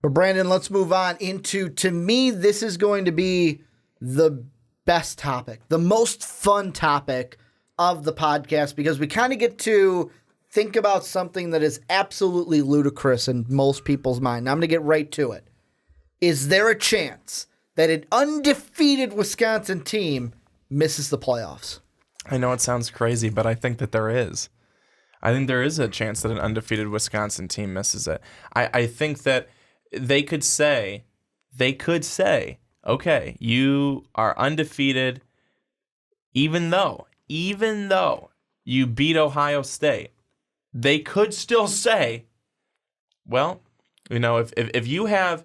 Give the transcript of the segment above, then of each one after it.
But Brandon, let's move on to me, this is going to be the best topic, the most fun topic of the podcast, because we kind of get to think about something that is absolutely ludicrous in most people's mind. Now, I'm going to get right to it. Is there a chance that an undefeated Wisconsin team misses the playoffs? I know it sounds crazy, but I think that there is. I think there is a chance that an undefeated Wisconsin team misses it. I think that they could say, okay, you are undefeated, even though you beat Ohio State. They could still say, well, if you have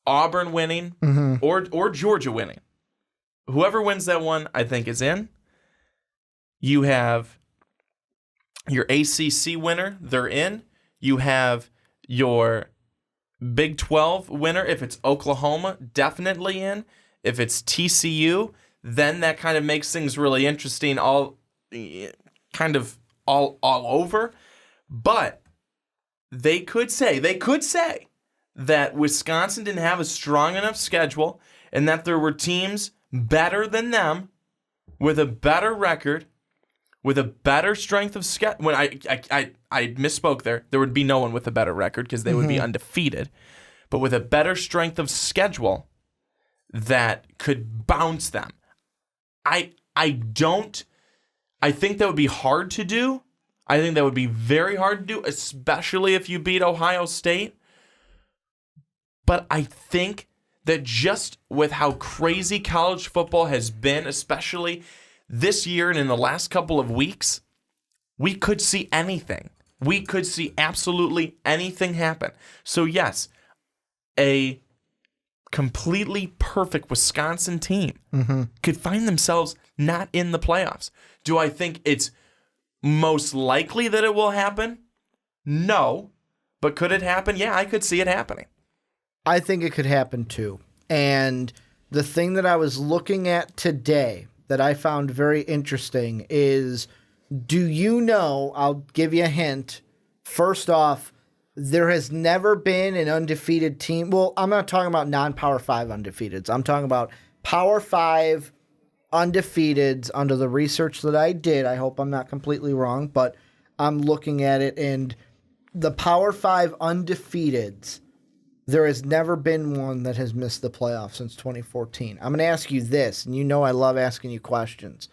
Auburn winning or Georgia winning, whoever wins that one, I think, is in. You have your ACC winner, they're in. You have your Big 12 winner, if it's Oklahoma, definitely in. If it's TCU, then that kind of makes things really interesting, all over. But they could say that Wisconsin didn't have a strong enough schedule and that there were teams better than them with a better record, with a better strength of schedule. When I misspoke there. There would be no one with a better record because they would be undefeated. But with a better strength of schedule that could bounce them. I think that would be hard to do. I think that would be very hard to do, especially if you beat Ohio State. But I think that just with how crazy college football has been, especially this year and in the last couple of weeks, we could see anything. We could see absolutely anything happen. So yes, a completely perfect Wisconsin team could find themselves not in the playoffs. Do I think it's most likely that it will happen? No. But could it happen? Yeah, I could see it happening. I think it could happen too. And the thing that I was looking at today that I found very interesting is, do you know, I'll give you a hint. First off, there has never been an undefeated team. Well, I'm not talking about non-Power 5 undefeateds. I'm talking about Power 5 undefeateds under the research that I did. I hope I'm not completely wrong, but I'm looking at it, and the Power 5 undefeateds, there has never been one that has missed the playoffs since 2014. I'm going to ask you this, and you know I love asking you questions.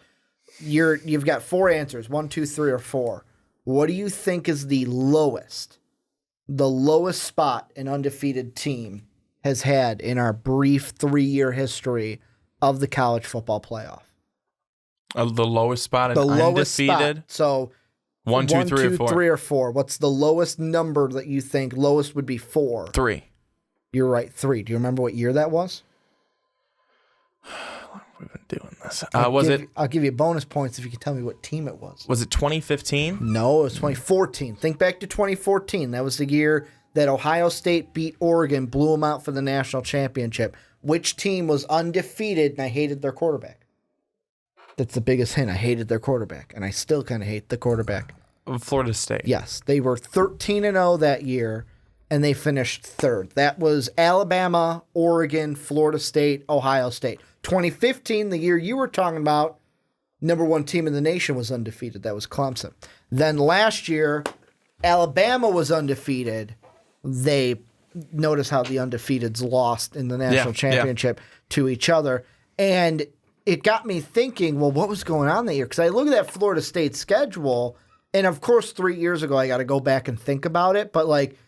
You've got 4 answers, 1, 2, 3, or 4. What do you think is the lowest spot an undefeated team has had in our brief 3-year history of the college football playoff? The lowest spot, the undefeated? Lowest spot. So 1, 2, 3, or 4. 3 or 4. What's the lowest number that you think? Lowest would be 4. 3. You're right, 3. Do you remember what year that was? How long have we been doing this? I'll give you bonus points if you can tell me what team it was. Was it 2015? No, it was 2014. Think back to 2014. That was the year that Ohio State beat Oregon, blew them out for the national championship. Which team was undefeated and I hated their quarterback? That's the biggest hint. I hated their quarterback, and I still kind of hate the quarterback. Florida State. Yes, they were 13-0 that year, and they finished 3rd. That was Alabama, Oregon, Florida State, Ohio State. 2015, the year you were talking about, number 1 team in the nation was undefeated. That was Clemson. Then last year, Alabama was undefeated. They notice how the undefeateds lost in the national championship to each other. And it got me thinking, well, what was going on that year? Because I look at that Florida State schedule, and of course 3 years ago I got to go back and think about it, but like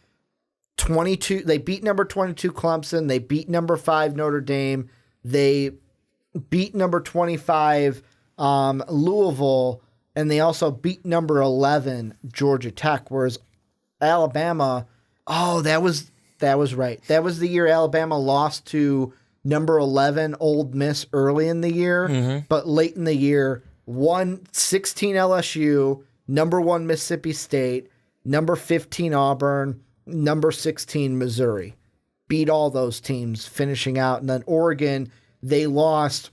22, they beat number 22 Clemson, they beat number 5 Notre Dame, they beat number 25 Louisville, and they also beat number 11 Georgia Tech, whereas Alabama, that was right. That was the year Alabama lost to number 11 Ole Miss early in the year, but late in the year won 16 LSU, number 1 Mississippi State, number 15 Auburn, number 16 Missouri. Beat all those teams, finishing out. And then Oregon, they lost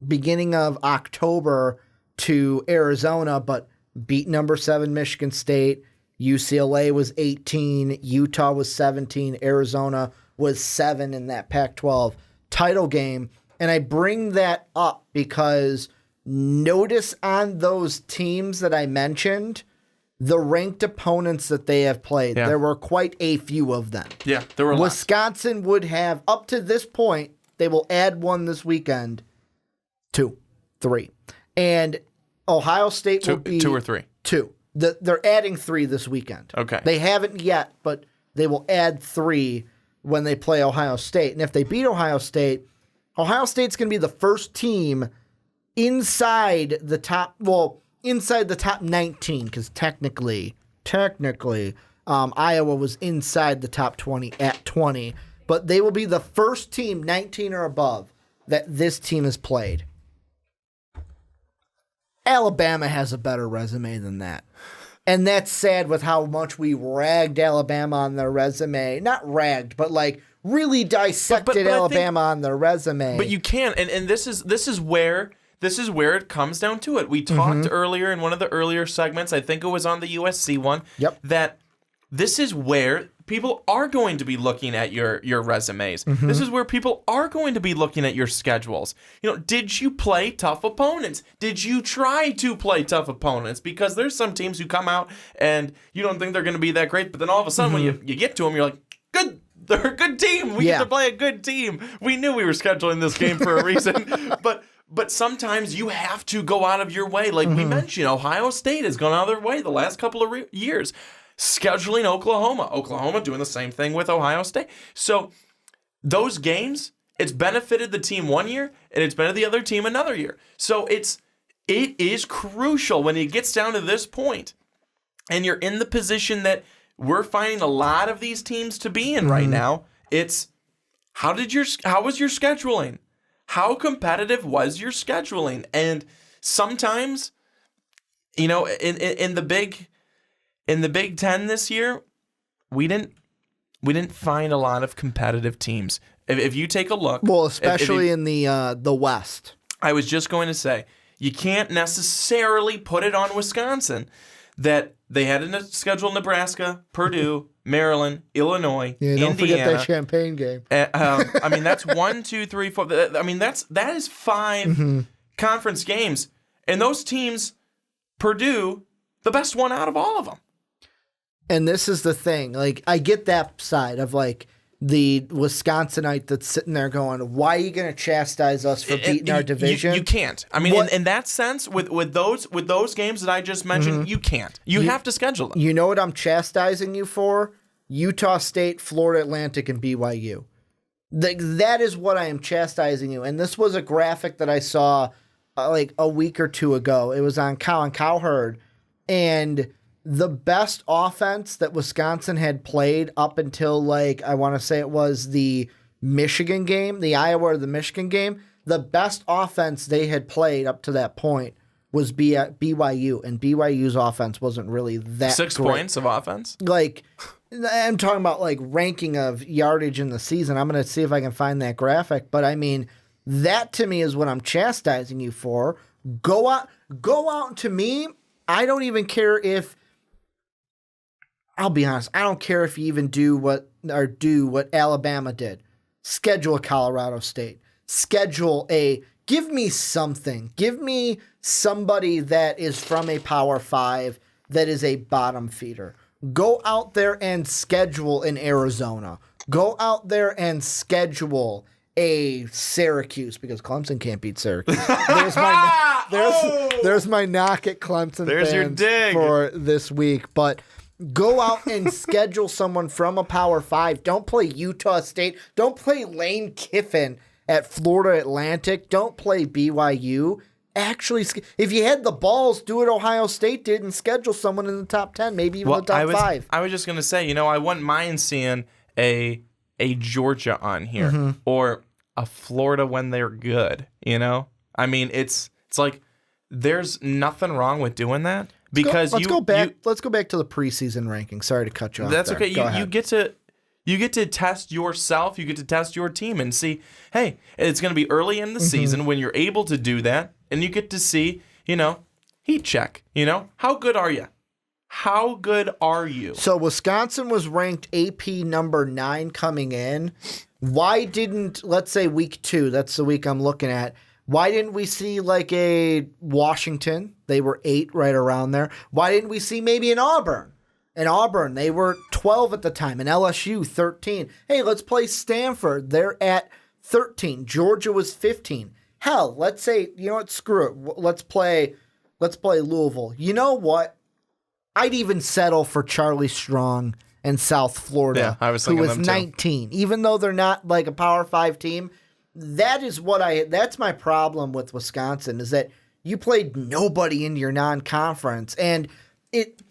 beginning of October to Arizona, but beat number 7 Michigan State, UCLA was 18, Utah was 17, Arizona was 7 in that Pac-12 title game. And I bring that up because notice on those teams that I mentioned, the ranked opponents that they have played. Yeah. There were quite a few of them. Yeah, there were lots. Wisconsin would have, up to this point, they will add one this weekend, 2, 3. And Ohio State will be 2 or 3. 2. They're adding 3 this weekend. Okay. They haven't yet, but they will add 3 when they play Ohio State. And if they beat Ohio State's going to be the first team inside the top 19, because technically, Iowa was inside the top 20 at 20. But they will be the first team, 19 or above, that this team has played. Alabama has a better resume than that. And that's sad with how much we ragged Alabama on their resume. Not ragged, but like really dissected Alabama on their resume. But you can, and this is where it comes down to it. We talked earlier in one of the earlier segments, I think it was on the USC one, that this is where people are going to be looking at your resumes. This is where people are going to be looking at your schedules. Did you play tough opponents? Did you try to play tough opponents? Because there's some teams who come out and you don't think they're going to be that great, but then all of a sudden when you get to them, you're like, good. They're a good team. We get to play a good team. We knew we were scheduling this game for a reason. But sometimes you have to go out of your way. Like we mentioned, Ohio State has gone out of their way the last couple of years. Scheduling Oklahoma doing the same thing with Ohio State. So those games, it's benefited the team one year and it's benefited the other team another year. So it is crucial when it gets down to this point and you're in the position that we're finding a lot of these teams to be in right now. It's how was your scheduling? How competitive was your scheduling? And sometimes, in the Big Ten this year, we didn't find a lot of competitive teams. If you take a look, well, especially in the West. I was just going to say you can't necessarily put it on Wisconsin that they had a schedule: Nebraska, Purdue, Maryland, Illinois, don't Indiana. forget that Champaign game. That's 1, 2, 3, 4. That is 5 conference games, and those teams, Purdue, the best one out of all of them. And this is the thing. Like, I get that side of like the Wisconsinite that's sitting there going, "Why are you going to chastise us for beating our division?" You can't. I mean, in that sense, with those games that I just mentioned, you can't. You have to schedule them. You know what I'm chastising you for? Utah State, Florida Atlantic, and BYU. That is what I am chastising you. And this was a graphic that I saw like a week or 2 ago. It was on Colin Cowherd, and the best offense that Wisconsin had played up until, like, I want to say it was the Michigan game, the Iowa or the Michigan game, the best offense they had played up to that point was BYU, and BYU's offense wasn't really that 6 great. points of offense? Like, I'm talking about, like, ranking of yardage in the season. I'm going to see if I can find that graphic, but, I mean, that to me is what I'm chastising you for. Go out to me. I don't even care if, I'll be honest, I don't care if you even do what Alabama did. Schedule Colorado State. Give me something. Give me somebody that is from a Power 5 that is a bottom feeder. Go out there and schedule in Arizona. Go out there and schedule a Syracuse, because Clemson can't beat Syracuse. There's my knock at Clemson There's fans your dig. for this week. But go out and schedule someone from a Power 5. Don't play Utah State. Don't play Lane Kiffin at Florida Atlantic. Don't play BYU. Actually, if you had the balls, do what Ohio State did and schedule someone in the top 10, maybe even the top 5. I was just going to say, I wouldn't mind seeing a Georgia on here or a Florida when they're good, I mean, it's like there's nothing wrong with doing that because let's go back to the preseason ranking. Sorry to cut you off. That's there. okay. You get to test yourself. You get to test your team and see, hey, it's going to be early in the season when you're able to do that. And you get to see, heat check, how good are you? How good are you? So Wisconsin was ranked AP number 9 coming in. Why didn't, let's say week 2, that's the week I'm looking at, why didn't we see like a Washington? They were 8, right around there. Why didn't we see maybe an Auburn? In Auburn, they were 12 at the time. And LSU, 13. Hey, let's play Stanford. They're at 13. Georgia was 15. Hell, let's say, you know what, screw it. Let's play Louisville. You know what? I'd even settle for Charlie Strong and South Florida, Yeah, I was who thinking was them too. 19. Even though they're not like a Power 5 team, that's my problem with Wisconsin, is that you played nobody in your non-conference. And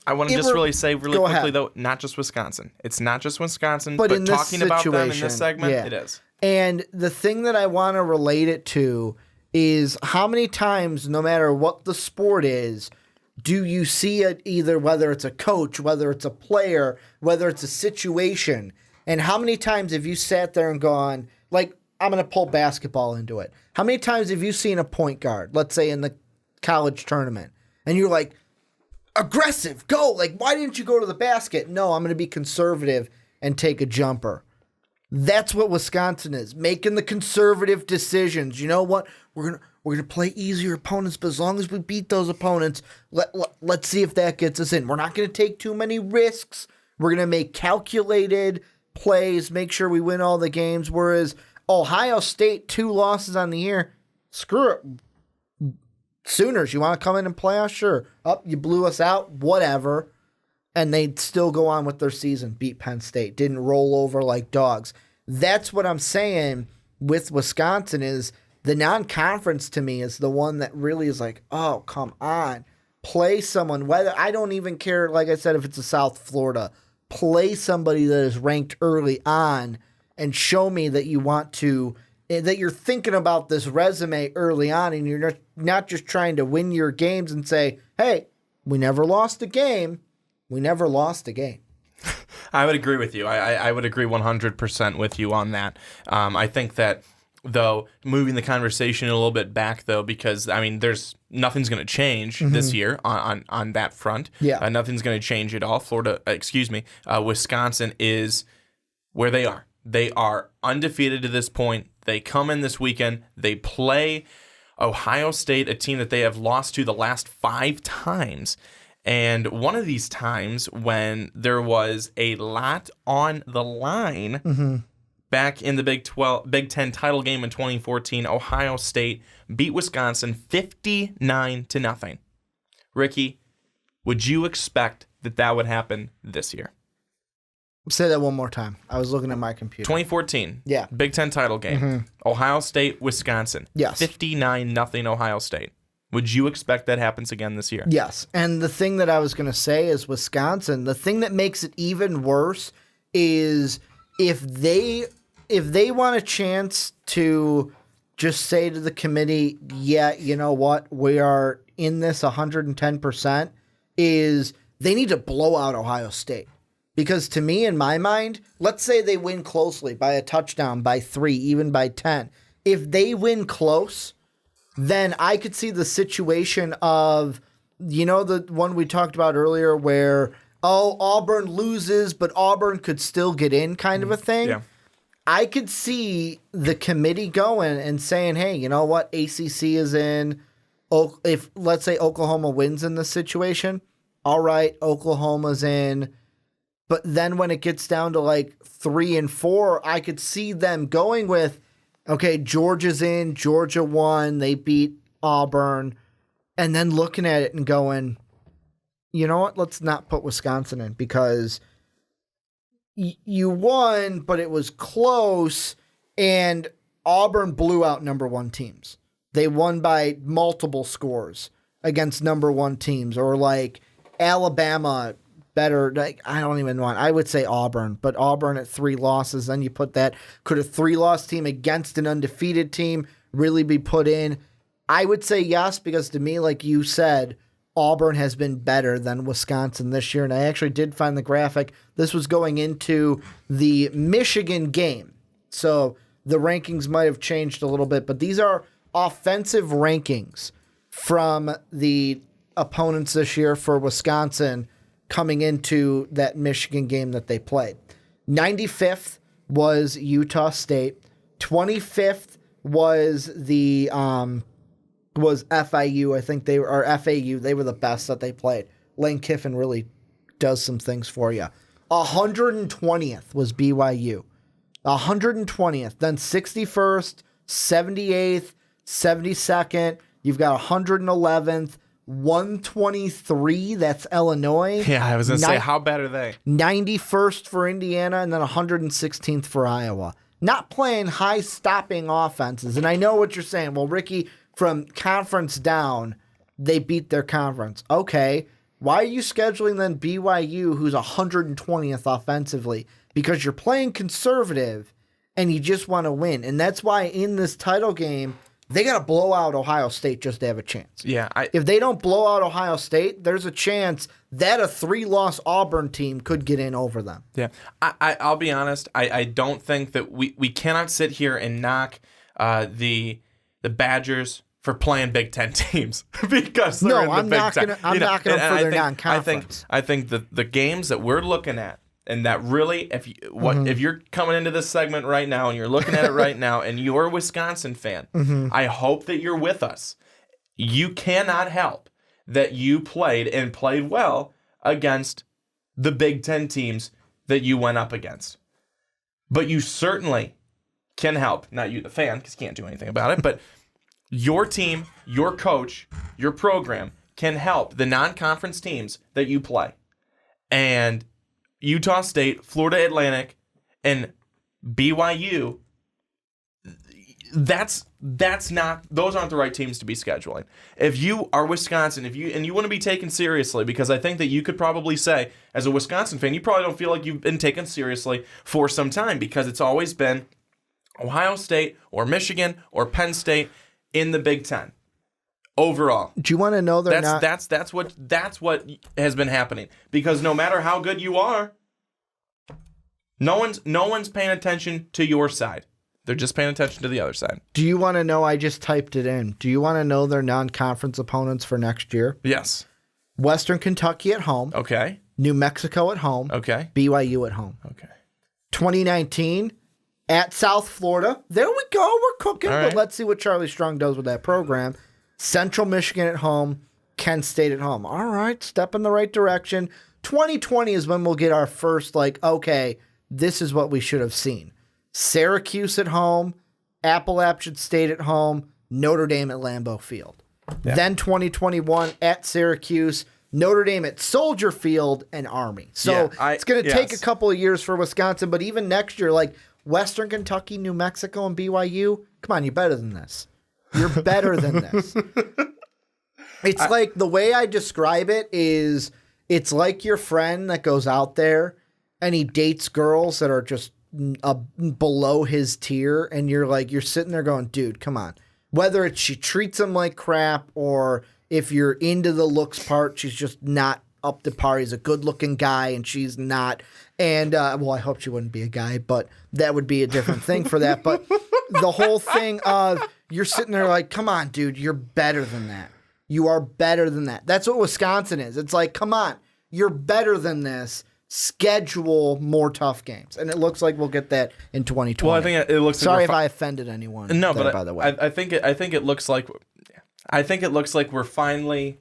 I want to just really say really Go quickly, ahead. though, not just Wisconsin. It's not just Wisconsin, But but in this talking about them in situation, this segment, yeah. it is. And the thing that I want to relate it to is how many times, no matter what the sport is, do you see it, either whether it's a coach, whether it's a player, whether it's a situation, and how many times have you sat there and gone, like, I'm going to pull basketball into it. How many times have you seen a point guard, let's say in the college tournament, and you're like, aggressive, go, like, why didn't you go to the basket? No, I'm going to be conservative and take a jumper. That's what Wisconsin is, making the conservative decisions. You know what? We're gonna play easier opponents, but as long as we beat those opponents, let's see if that gets us in. We're not gonna take too many risks. We're gonna make calculated plays, make sure we win all the games. Whereas Ohio State, 2 losses on the year, screw it. Sooners, you want to come in and play us? Sure. You blew us out, whatever. And they'd still go on with their season, beat Penn State, didn't roll over like dogs. That's what I'm saying with Wisconsin, is the non-conference to me is the one that really is like, oh, come on. Play someone, whether I don't even care, like I said, if it's a South Florida. Play somebody that is ranked early on and show me that you want to, that you're thinking about this resume early on, and you're not just trying to win your games and say, hey, we never lost a game. We never lost a game. I would agree with you. I would agree 100% with you on that. I think that, though, moving the conversation a little bit back, though, because, I mean, nothing's going to change this year on that front. Yeah. Nothing's going to change at all. Wisconsin is where they are. They are undefeated to this point. They come in this weekend. They play Ohio State, a team that they have lost to the last 5 times. And one of these times, when there was a lot on the line, back in the Big Ten title game in 2014, Ohio State beat Wisconsin 59-0. Ricky, would you expect that would happen this year? Say that one more time. I was looking at my computer. 2014. Yeah. Big Ten title game. Ohio State, Wisconsin. Yes. 59-0 Ohio State. Would you expect that happens again this year? Yes. And the thing that I was going to say is Wisconsin, the thing that makes it even worse is if they want a chance to just say to the committee, yeah, you know what, we are in this 110%, is they need to blow out Ohio State. Because to me, in my mind, let's say they win closely by a touchdown, by 3, even by 10. If they win close, then I could see the situation of, you know, the one we talked about earlier where, Auburn loses, but Auburn could still get in kind of a thing. Yeah. I could see the committee going and saying, hey, you know what, ACC is in. If, let's say, Oklahoma wins in this situation, all right, Oklahoma's in. But then when it gets down to like 3 and 4, I could see them going with, okay, Georgia's in, Georgia won, they beat Auburn, and then looking at it and going, you know what, let's not put Wisconsin in because you won, but it was close, and Auburn blew out number 1 teams. They won by multiple scores against number 1 teams, or like Alabama better, like, I don't even want, I would say Auburn, but Auburn at 3 losses, then you put that, could a 3-loss team against an undefeated team really be put in? I would say yes, because to me, like you said, Auburn has been better than Wisconsin this year, and I actually did find the graphic. This was going into the Michigan game, so the rankings might have changed a little bit, but these are offensive rankings from the opponents this year for Wisconsin. coming into that Michigan game that they played. 95th was Utah State. 25th was the was FIU. I think they were, or FAU. They were the best that they played. Lane Kiffin really does some things for you. 120th was BYU. 120th. Then 61st, 78th, 72nd. You've got 111th. 123, that's Illinois. Yeah, I was going to say, how bad are they? 91st for Indiana, and then 116th for Iowa. Not playing high stopping offenses. And I know what you're saying. Well, Ricky, from conference down, they beat their conference. Okay, why are you scheduling then BYU, who's 120th offensively? Because you're playing conservative and you just want to win. And that's why in this title game, they got to blow out Ohio State just to have a chance. Yeah. If they don't blow out Ohio State, there's a chance that a 3-loss Auburn team could get in over them. Yeah. I'll be honest. I don't think that we cannot sit here and knock the Badgers for playing Big Ten teams because they're in the Big Ten. I'm knocking them for their non-conference. I think the games that we're looking at, and that really, if you're coming into this segment right now and you're looking at it right now and you're a Wisconsin fan, I hope that you're with us. You cannot help that you played well against the Big Ten teams that you went up against. But you certainly can help, not you the fan, because you can't do anything about it, but your team, your coach, your program can help the non-conference teams that you play. And Utah State, Florida Atlantic, and BYU, those aren't the right teams to be scheduling. If you are Wisconsin, and you want to be taken seriously, because I think that you could probably say, as a Wisconsin fan, you probably don't feel like you've been taken seriously for some time, because it's always been Ohio State or Michigan or Penn State in the Big Ten. Overall, do you want to know that's what has been happening, because no matter how good you are, no one's paying attention to your side. They're just paying attention to the other side. Do you want to know? I just typed it in. Do you want to know their non-conference opponents for next year? Yes. Western Kentucky at home. Okay. New Mexico at home. Okay. BYU at home. Okay. 2019 at South Florida. There we go. We're cooking. All right. But let's see what Charlie Strong does with that program. Central Michigan at home, Kent State at home. All right, step in the right direction. 2020 is when we'll get our first, okay, this is what we should have seen. Syracuse at home, Appalachian State at home, Notre Dame at Lambeau Field. Yeah. Then 2021 at Syracuse, Notre Dame at Soldier Field, and Army. So it's going to take a couple of years for Wisconsin, but even next year, Western Kentucky, New Mexico, and BYU, come on, you're better than this. You're better than this. It's the way I describe it is it's like your friend that goes out there and he dates girls that are just below his tier, and you're sitting there going, dude, come on. Whether it's she treats him like crap, or if you're into the looks part, she's just not up to par. He's a good-looking guy and she's not. And, I hope she wouldn't be a guy, but that would be a different thing for that. But the whole thing of you're sitting there come on, dude, you're better than that. You are better than that. That's what Wisconsin is. It's come on, you're better than this. Schedule more tough games. And it looks like we'll get that in 2020. Well, I think it looks Sorry if I offended anyone. No, by the way. I think it looks like we're finally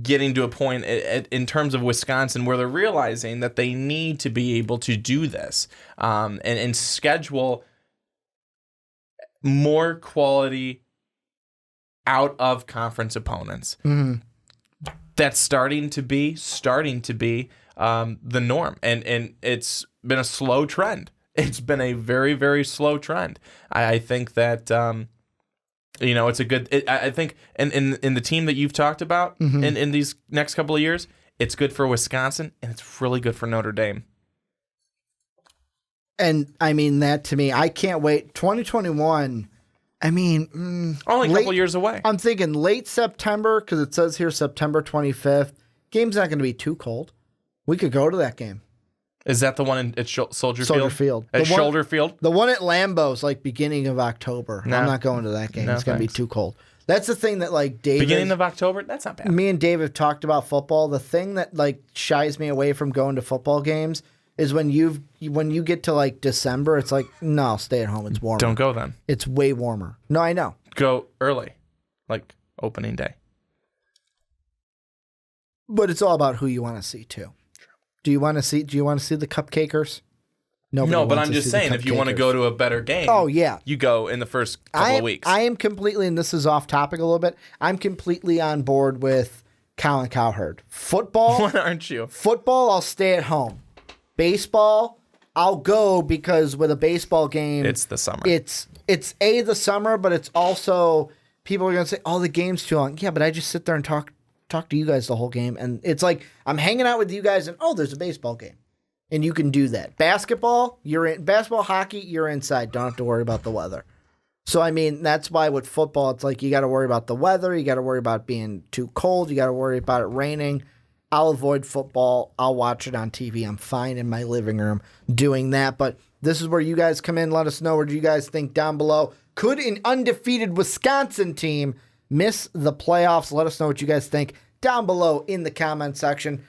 getting to a point in terms of Wisconsin where they're realizing that they need to be able to do this and schedule more quality out of conference opponents. Mm-hmm. That's starting to be the norm, and it's been a slow trend. It's been a very, very slow trend. I think that it's a good. I think in the team that you've talked about in these next couple of years, it's good for Wisconsin and it's really good for Notre Dame. And I mean that to me, I can't wait. 2021. I mean, only a couple years away. I'm thinking late September, because it says here September 25th. Game's not going to be too cold. We could go to that game. Is that the one at Soldier Field? At Shoulder Field? The one at Lambeau's beginning of October. No. I'm not going to that game. It's going to be too cold. That's the thing that like David. Beginning of October, that's not bad. Me and Dave have talked about football. The thing that like shies me away from going to football games is when you get to like December, it's like, no, stay at home. It's warmer. Don't go then. It's way warmer. No, I know. Go early, like opening day. But it's all about who you want to see too. Do you want to see the cupcakers? Nobody No, but wants I'm to just see the saying, if you want to cupcakers. go to a better game, Oh yeah, you go in the first couple of weeks. I am completely, and this is off topic a little bit. I'm completely on board with Colin Cowherd. Football, What aren't you? football, I'll stay at home. Baseball, I'll go because with a baseball game, It's the summer. It's the summer, but it's also people are gonna say, "Oh, the game's too long." Yeah, but I just sit there and talk to you guys the whole game, and it's like I'm hanging out with you guys, and there's a baseball game, and you can do that. Basketball, you're in basketball, hockey, you're inside. Don't have to worry about the weather. So I mean, that's why with football, it's like you got to worry about the weather, you got to worry about being too cold, you got to worry about it raining. I'll avoid football. I'll watch it on TV. I'm fine in my living room doing that. But this is where you guys come in. Let us know what you guys think down below. Could an undefeated Wisconsin team miss the playoffs? Let us know what you guys think down below in the comment section.